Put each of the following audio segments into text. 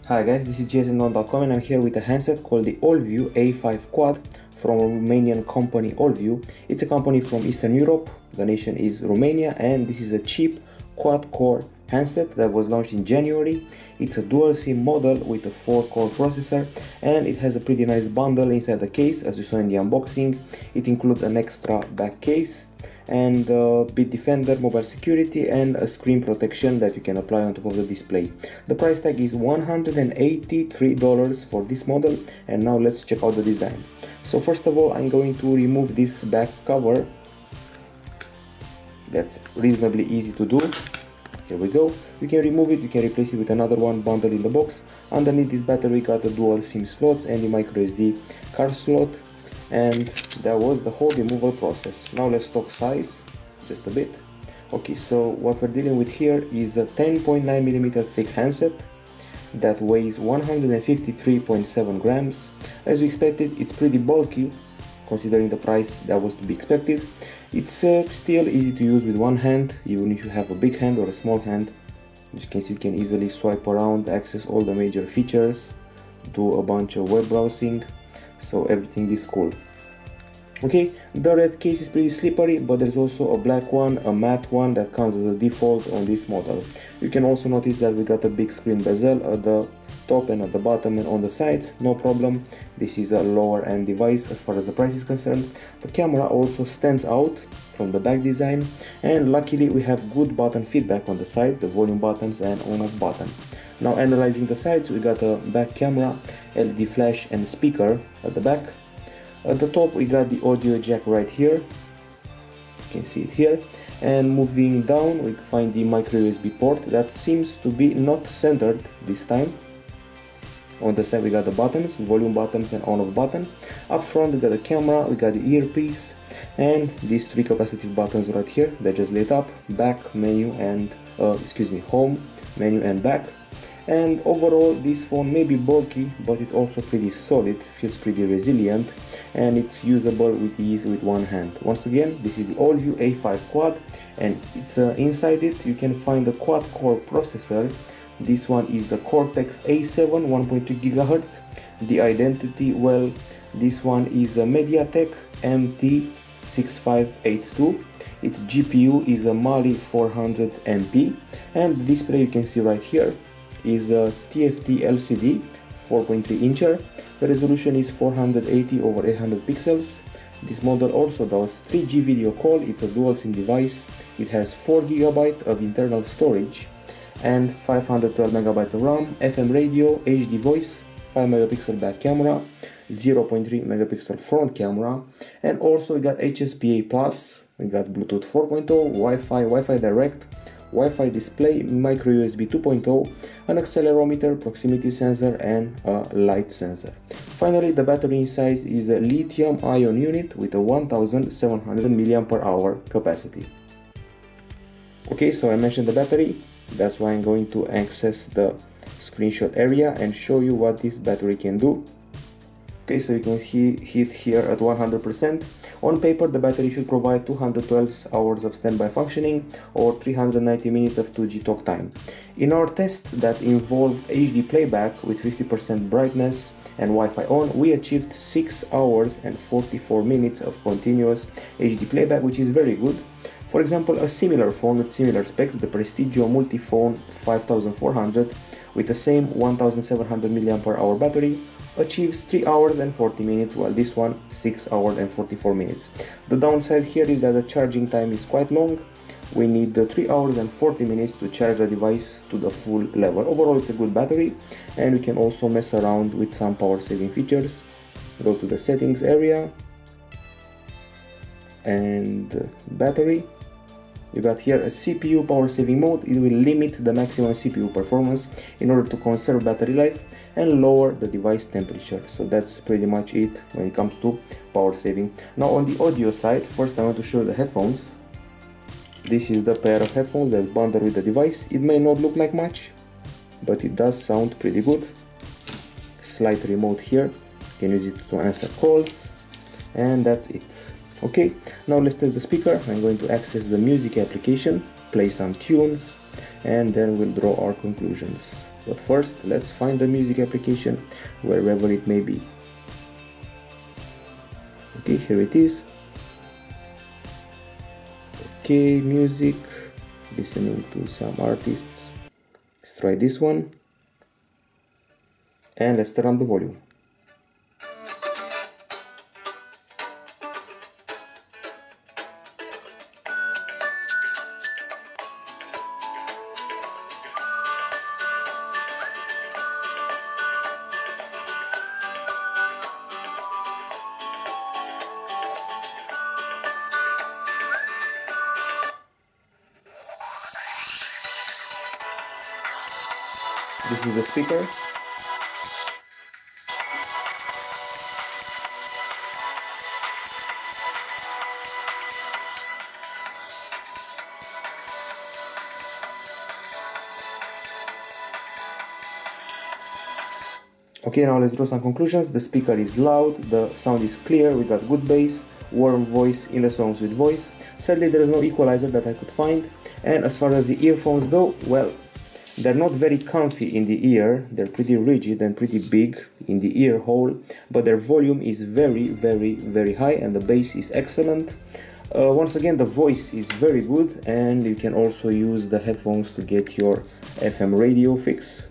Hi guys, this is jsn1.com and I'm here with a handset called the Allview A5 Quad from a Romanian company Allview. It's a company from Eastern Europe, the nation is Romania, and this is a cheap quad-core handset that was launched in January. It's a dual SIM model with a 4-core processor and it has a pretty nice bundle inside the case as you saw in the unboxing. It includes an extra back case and bit defender, mobile security, and a screen protection that you can apply on top of the display. The price tag is $183 for this model, and now let's check out the design. So first of all, I'm going to remove this back cover. That's reasonably easy to do. Here we go. You can remove it, you can replace it with another one bundled in the box. Underneath this battery we got the dual SIM slots and the microSD card slot. And that was the whole removal process. Now let's talk size just a bit. Okay, so what we're dealing with here is a 10.9mm thick handset that weighs 153.7 grams. As we expected, it's pretty bulky considering the price that was to be expected. It's still easy to use with one hand, even if you have a big hand or a small hand. As you can see, you can easily swipe around, access all the major features, do a bunch of web browsing. So everything is cool. Okay, the red case is pretty slippery, but there's also a black one, a matte one that comes as a default on this model. You can also notice that we got a big screen bezel at the top and at the bottom and on the sides, no problem. This is a lower end device as far as the price is concerned. The camera also stands out from the back design, and luckily we have good button feedback on the side, the volume buttons and on off button. Now analyzing the sides, we got a back camera, LED flash and speaker at the back. At the top we got the audio jack right here, you can see it here, and moving down we find the micro USB port that seems to be not centered this time. On the side we got the buttons, volume buttons and on off button. Up front we got the camera, we got the earpiece, and these three capacitive buttons right here that just lit up, back, menu and home, menu and back. And overall this phone may be bulky, but it's also pretty solid, feels pretty resilient, and it's usable with ease with one hand. Once again, this is the Allview A5 Quad, and it's inside it you can find the quad-core processor. This one is the Cortex A7 1.3 GHz. The identity, well, this one is a MediaTek MT6582. Its GPU is a Mali 400MP, and the display you can see right here is a TFT LCD 4.3 incher. The resolution is 480 over 800 pixels. This model also does 3G video call. It's a dual SIM device. It has 4 GB of internal storage and 512 MB of RAM, FM radio, HD voice, 5 megapixel back camera, 0.3 megapixel front camera, and also we got HSPA+, we got Bluetooth 4.0, Wi-Fi direct, Wi-Fi display, micro USB 2.0, an accelerometer, proximity sensor, and a light sensor. Finally, the battery inside is a lithium-ion unit with a 1700 mAh capacity. Okay, so I mentioned the battery, that's why I'm going to access the screenshot area and show you what this battery can do. Okay, so you can hit here at 100%. On paper, the battery should provide 212 hours of standby functioning or 390 minutes of 2G talk time. In our test that involved HD playback with 50% brightness and Wi-Fi on, we achieved 6 hours and 44 minutes of continuous HD playback, which is very good. For example, a similar phone with similar specs, the Prestigio Multiphone 5400 with the same 1700 mAh battery, achieves 3 hours and 40 minutes, while this one 6 hours and 44 minutes. The downside here is that the charging time is quite long. We need 3 hours and 40 minutes to charge the device to the full level. Overall, it's a good battery, and we can also mess around with some power saving features. Go to the settings area and battery. You got here a CPU power saving mode. It will limit the maximum CPU performance in order to conserve battery life and lower the device temperature. So that's pretty much it when it comes to power saving. Now on the audio side, first I want to show you the headphones. This is the pair of headphones that's bundled with the device. It may not look like much, but it does sound pretty good. Slight remote here, you can use it to answer calls, and that's it. Okay, now let's test the speaker. I'm going to access the music application, play some tunes, and then we'll draw our conclusions. But first, let's find the music application wherever it may be. Okay, here it is. Okay, music, listening to some artists. Let's try this one. And let's turn up the volume. This is the speaker. Okay, now let's draw some conclusions. The speaker is loud, the sound is clear, we got good bass, warm voice in the songs with voice. Sadly, there is no equalizer that I could find. And as far as the earphones go, well, they're not very comfy in the ear, they're pretty rigid and pretty big in the ear hole, but their volume is very high and the bass is excellent. Once again, the voice is very good, and you can also use the headphones to get your FM radio fix,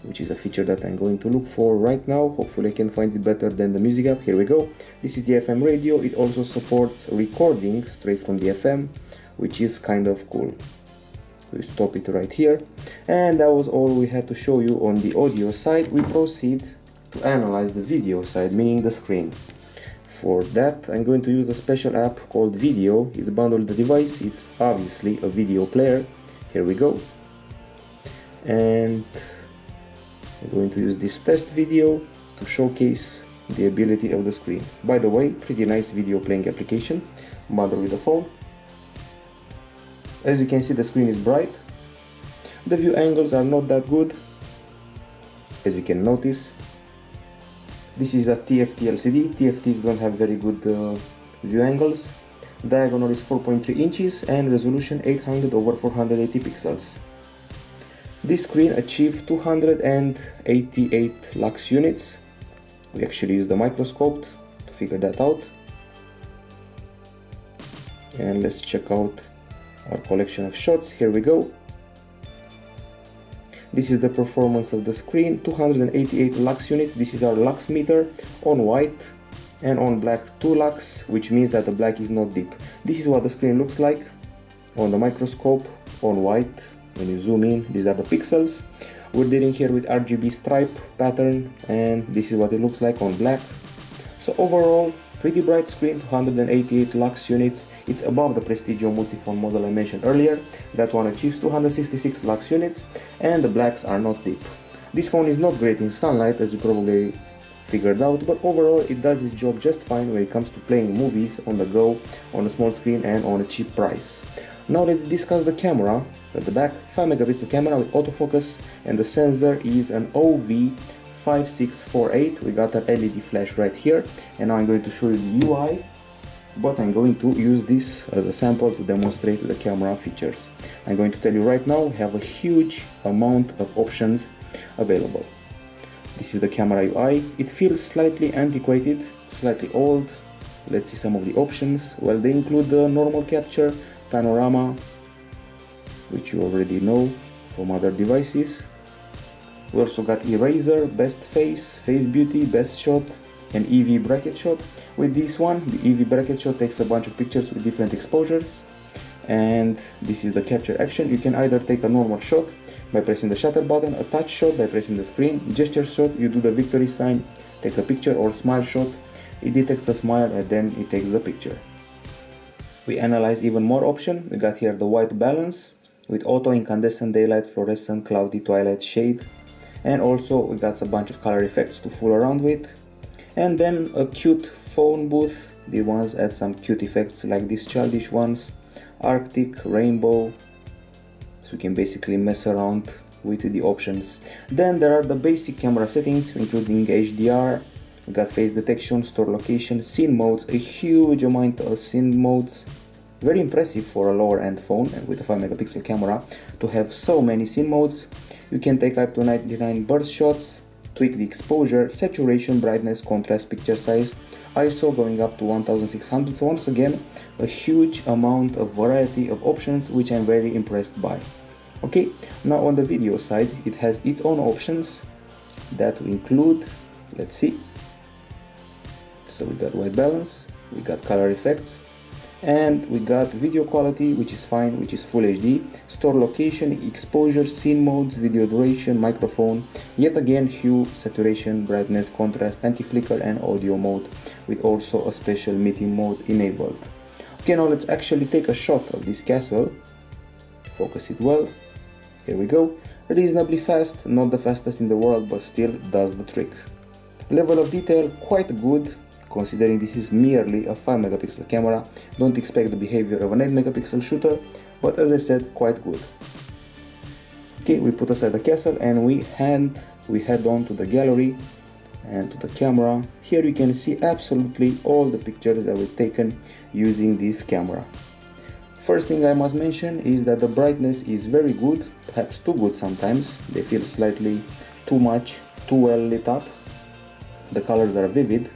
which is a feature that I'm going to look for right now. Hopefully I can find it better than the music app. Here we go. This is the FM radio. It also supports recording straight from the FM, which is kind of cool. We stop it right here, and that was all we had to show you on the audio side. We proceed to analyze the video side, meaning the screen. For that, I'm going to use a special app called Video. It's bundled the device. It's obviously a video player. Here we go. And I'm going to use this test video to showcase the ability of the screen. By the way, pretty nice video playing application, bundled with the phone. As you can see, the screen is bright. The view angles are not that good, as you can notice. This is a TFT LCD. TFTs don't have very good view angles. Diagonal is 4.3 inches and resolution 800 over 480 pixels. This screen achieved 288 lux units. We actually used the microscope to figure that out. And let's check out our collection of shots. Here we go. This is the performance of the screen. 288 lux units. This is our lux meter on white, and on black 2 lux, which means that the black is not deep. This is what the screen looks like on the microscope on white. When you zoom in, these are the pixels. We're dealing here with RGB stripe pattern, and this is what it looks like on black. So overall, pretty bright screen, 288 lux units. It's above the Prestigio multiphone model I mentioned earlier. That one achieves 266 lux units, and the blacks are not deep. This phone is not great in sunlight, as you probably figured out, but overall it does its job just fine when it comes to playing movies on the go, on a small screen and on a cheap price. Now let's discuss the camera. At the back, 5 megapixel camera with autofocus, and the sensor is an OV5648. We got an LED flash right here, and now I'm going to show you the UI, but I'm going to use this as a sample to demonstrate the camera features. I'm going to tell you right now, we have a huge amount of options available. This is the camera UI. It feels slightly antiquated, slightly old. Let's see some of the options. Well, they include the normal capture, panorama, which you already know from other devices. We also got eraser, best face, face beauty, best shot, and EV bracket shot. With this one, the EV bracket shot takes a bunch of pictures with different exposures, and this is the capture action. You can either take a normal shot by pressing the shutter button, a touch shot by pressing the screen, gesture shot, you do the victory sign, take a picture, or smile shot. It detects a smile and then it takes the picture. We analyze even more options. We got here the white balance with auto, incandescent, daylight, fluorescent, cloudy, twilight, shade, and also we got a bunch of color effects to fool around with. And then a cute phone booth. The ones add some cute effects like these childish ones, Arctic, rainbow, so we can basically mess around with the options. Then there are the basic camera settings, including HDR. We got face detection, store location, scene modes, a huge amount of scene modes. Very impressive for a lower end phone and with a 5 megapixel camera to have so many scene modes. You can take up to 99 burst shots, tweak the exposure, saturation, brightness, contrast, picture size, ISO going up to 1600. So once again, a huge amount of variety of options, which I'm very impressed by. Okay, now on the video side, it has its own options that include, let's see. So we got white balance, we got color effects, and we got video quality, which is fine, which is full HD, store location, exposure, scene modes, video duration, microphone, yet again hue, saturation, brightness, contrast, anti-flicker, and audio mode, with also a special meeting mode enabled. Okay, now let's actually take a shot of this castle. Focus it well. Here we go. Reasonably fast, not the fastest in the world, but still does the trick. Level of detail quite good, considering this is merely a 5 megapixel camera. Don't expect the behavior of an 8 megapixel shooter, but as I said, quite good. Okay, we put aside the castle and we head on to the gallery and to the camera. Here you can see absolutely all the pictures that were taken using this camera. First thing I must mention is that the brightness is very good, perhaps too good sometimes. They feel slightly too much, too well lit up. The colors are vivid.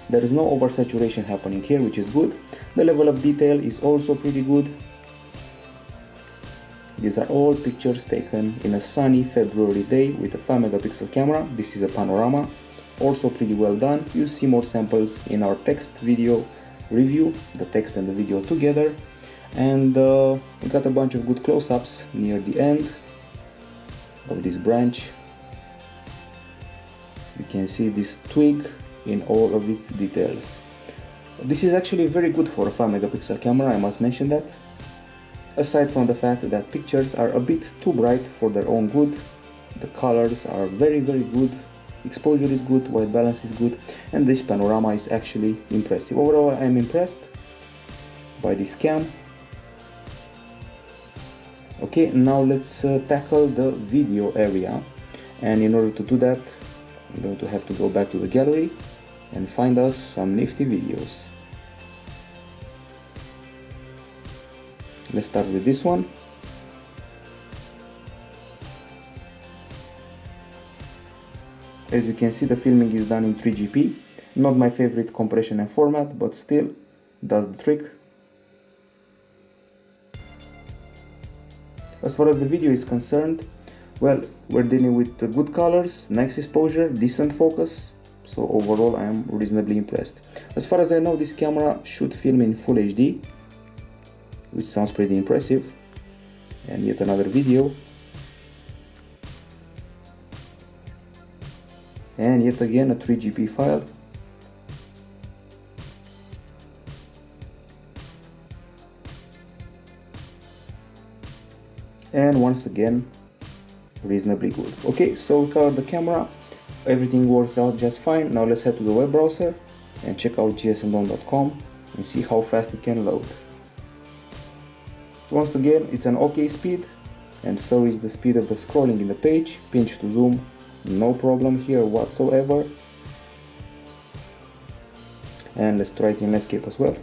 There is no oversaturation happening here, which is good. The level of detail is also pretty good. These are all pictures taken in a sunny February day with a 5 megapixel camera. This is a panorama, also pretty well done. You see more samples in our text video review, the text and the video together. And we got a bunch of good close-ups near the end of this branch. You can see this twig in all of its details. This is actually very good for a 5 megapixel camera, I must mention that. Aside from the fact that pictures are a bit too bright for their own good, the colors are very good, exposure is good, white balance is good, and this panorama is actually impressive. Overall, I'm impressed by this cam. Okay, now let's tackle the video area, and in order to do that, I'm going to have to go back to the gallery and find us some nifty videos. Let's start with this one. As you can see, the filming is done in 3GP. Not my favorite compression and format, but still does the trick. As far as the video is concerned, well, we're dealing with good colors, nice exposure, decent focus, so overall I am reasonably impressed. As far as I know, this camera should film in full HD, which sounds pretty impressive. And yet another video. And yet again a 3GP file. And once again, reasonably good. Okay, so we covered the camera, everything works out just fine. Now let's head to the web browser and check out gsmdome.com and see how fast it can load. Once again, it's an okay speed, and so is the speed of the scrolling in the page. Pinch to zoom, no problem here whatsoever. And let's try it in landscape as well.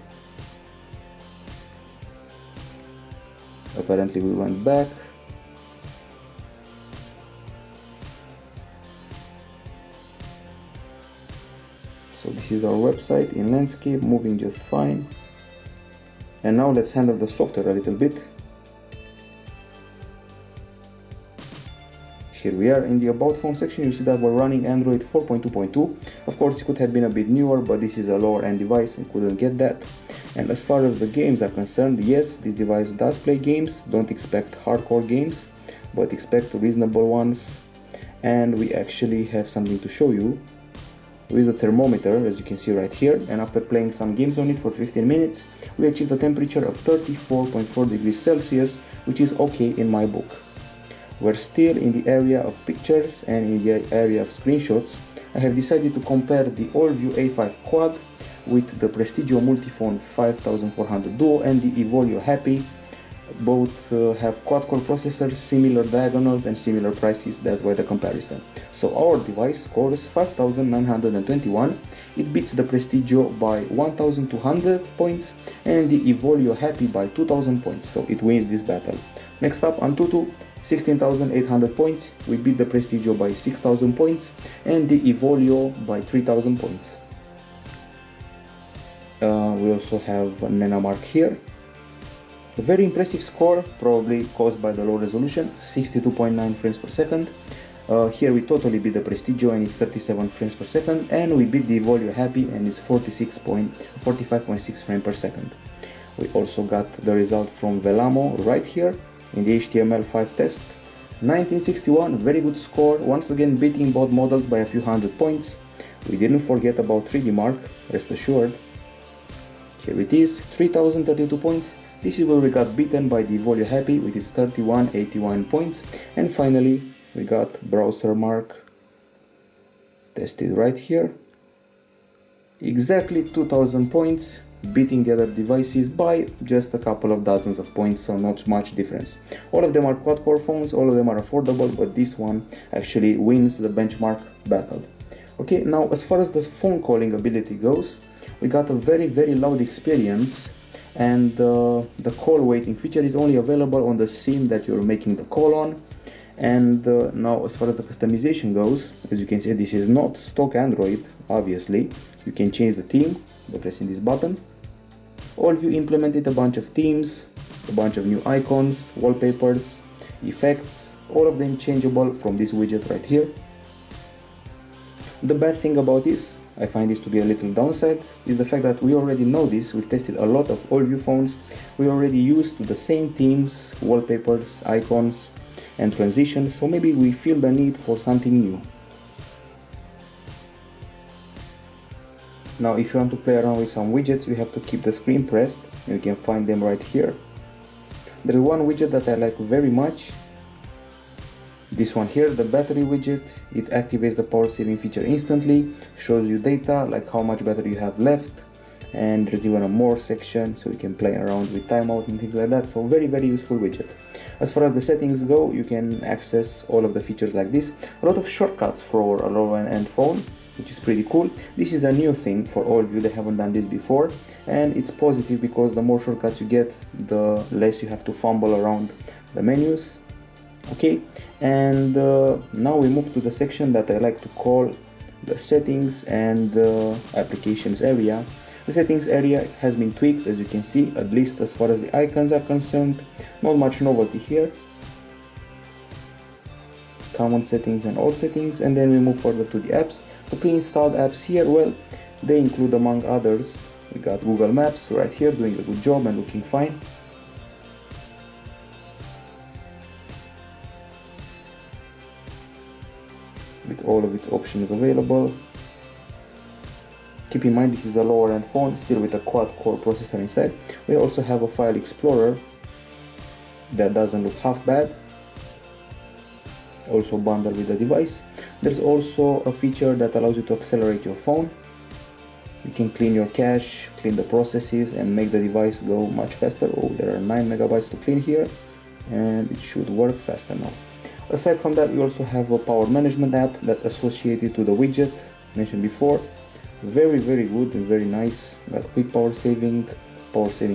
Apparently we went back. So this is our website in landscape, moving just fine. And now let's handle the software a little bit. Here we are in the About Phone section. You see that we're running Android 4.2.2. Of course, it could have been a bit newer, but this is a lower end device and couldn't get that. And as far as the games are concerned, yes, this device does play games. Don't expect hardcore games, but expect reasonable ones. And we actually have something to show you with a thermometer, as you can see right here. And after playing some games on it for 15 minutes, we achieved a temperature of 34.4 degrees Celsius, which is okay in my book. We're still in the area of pictures and in the area of screenshots. I have decided to compare the Allview A5 Quad with the Prestigio Multiphone 5400 Duo and the Evolio Happy. Both have quad-core processors, similar diagonals and similar prices, that's why the comparison. So our device scores 5921, it beats the Prestigio by 1200 points and the Evolio Happy by 2000 points, so it wins this battle. Next up, Antutu 16,800 points. We beat the Prestigio by 6,000 points and the Evolio by 3,000 points. We also have Nenamark here. A very impressive score, probably caused by the low resolution, 62.9 frames per second. Here we totally beat the Prestigio and it's 37 frames per second, and we beat the Evolio Happy and it's 45.6 frames per second. We also got the result from Velamo right here in the HTML5 test. 1961, very good score, once again beating both models by a few hundred points. We didn't forget about 3D Mark, rest assured. Here it is, 3032 points. This is where we got beaten by the Evolio Happy with its 3181 points. And finally we got Browser Mark tested right here. Exactly 2000 points, beating the other devices by just a couple of dozens of points, so not much difference. All of them are quad-core phones, all of them are affordable, but this one actually wins the benchmark battle. Okay, now as far as the phone calling ability goes, we got a very loud experience, and the call waiting feature is only available on the SIM that you're making the call on. And now as far as the customization goes, as you can see, this is not stock Android, obviously. You can change the theme by pressing this button. Allview implemented a bunch of themes, a bunch of new icons, wallpapers, effects, all of them changeable from this widget right here. The bad thing about this, I find this to be a little downside, is the fact that we already know this. We've tested a lot of Allview phones, we already used the same themes, wallpapers, icons and transitions, so maybe we feel the need for something new. Now if you want to play around with some widgets, you have to keep the screen pressed. You can find them right here. There is one widget that I like very much. This one here, the battery widget. It activates the power saving feature instantly, shows you data, like how much battery you have left, and there's even a more section so you can play around with timeout and things like that. So very useful widget. As far as the settings go, you can access all of the features like this. A lot of shortcuts for a low-end phone, which is pretty cool. This is a new thing for Allview, they haven't done this before, and it's positive because the more shortcuts you get, the less you have to fumble around the menus. Okay, and now we move to the section that I like to call the settings and applications area. The settings area has been tweaked, as you can see, at least as far as the icons are concerned. Not much novelty here. Common settings and all settings, and then we move forward to the apps. The pre-installed apps here, well, they include among others, we got Google Maps right here doing a good job and looking fine. With all of its options available. Keep in mind this is a lower end phone, still with a quad-core processor inside. We also have a file explorer that doesn't look half bad, also bundled with the device. There's also a feature that allows you to accelerate your phone. You can clean your cache, clean the processes, and make the device go much faster. Oh, there are 9 megabytes to clean here, and it should work faster now. Aside from that, we also have a power management app that's associated to the widget mentioned before. Very good and very nice. Got quick power saving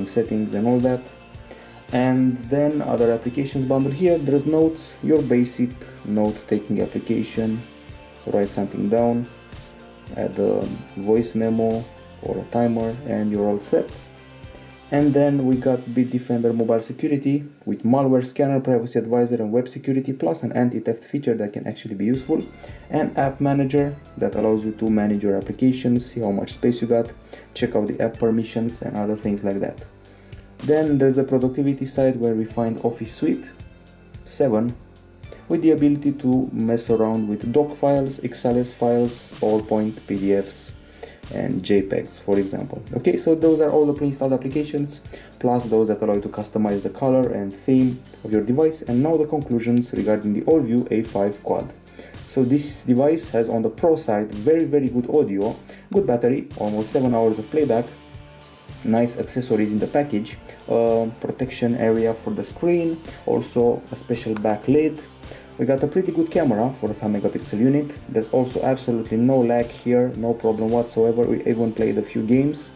settings and all that. And then other applications bundled here. There's notes, your basic note-taking application. Write something down, add a voice memo or a timer, and you're all set. And then we got Bitdefender mobile security with malware scanner, privacy advisor, and web security, plus an anti-theft feature that can actually be useful, and app manager that allows you to manage your applications, see how much space you got, check out the app permissions and other things like that. Then there's the productivity side where we find Office Suite 7 with the ability to mess around with doc files, XLS files, PowerPoint, PDFs, and JPEGs, for example. Okay, so those are all the pre-installed applications, plus those that allow you to customize the color and theme of your device. And now the conclusions regarding the Allview A5 Quad. So this device has, on the pro side, very good audio, good battery, almost 7 hours of playback, nice accessories in the package, protection area for the screen, also a special backlit. We got a pretty good camera for a 5 megapixel unit. There's also absolutely no lag here, no problem whatsoever. We even played a few games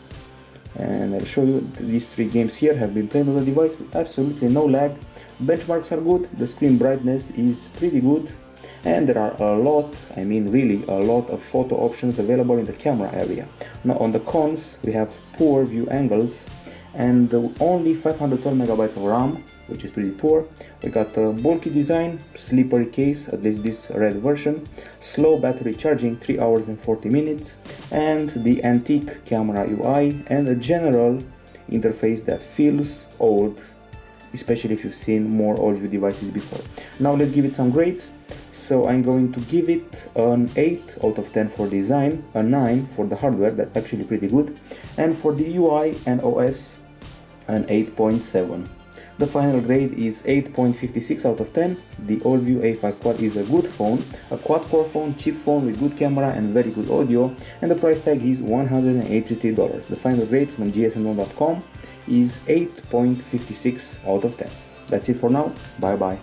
and I'll show you these 3 games here have been played on the device with absolutely no lag. Benchmarks are good, the screen brightness is pretty good, and there are a lot, I mean really a lot of photo options available in the camera area. Now on the cons we have poor view angles and only 512 megabytes of RAM, which is pretty poor. We got a bulky design, slippery case, at least this red version, slow battery charging 3 hours and 40 minutes, and the antique camera UI and a general interface that feels old, especially if you've seen more Allview devices before. Now let's give it some grades. So I'm going to give it an 8 out of 10 for design, a 9 for the hardware, that's actually pretty good, and for the UI and OS an 8.7. The final grade is 8.56 out of 10. The Allview A5 Quad is a good phone, a quad-core phone, cheap phone with good camera and very good audio, and the price tag is $183. The final grade from gsm1.com is 8.56 out of 10. That's it for now, bye bye.